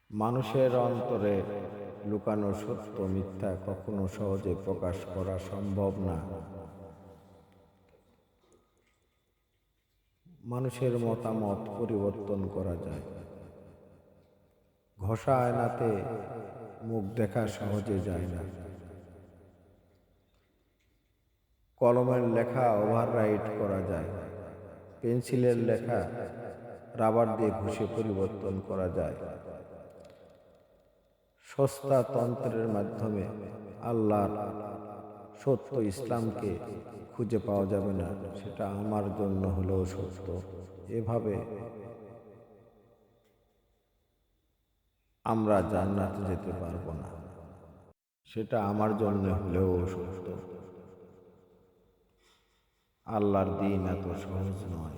মানুষের অন্তরে লুকানো সত্য মিথ্যা কখনো সহজে প্রকাশ করা সম্ভব না। মানুষের মতামত পরিবর্তন করা যায়, ঘষা আয়নাতে মুখ দেখা সহজে যায় না। কলমের লেখা ওভাররাইট করা যায়, পেন্সিলের লেখা রাবার দিয়ে ঘষে পরিবর্তন করা যায়। সস্তা তন্ত্রের মাধ্যমে আল্লাহর সত্য ইসলামকে খুঁজে পাওয়া যাবে না, সেটা আমার জন্য হলেও সত্য। এভাবে আমরা জান্নাতে যেতে পারবো না, সেটা আমার জন্য হলেও সত্য। আল্লাহর দ্বীন এত সহজ নয়।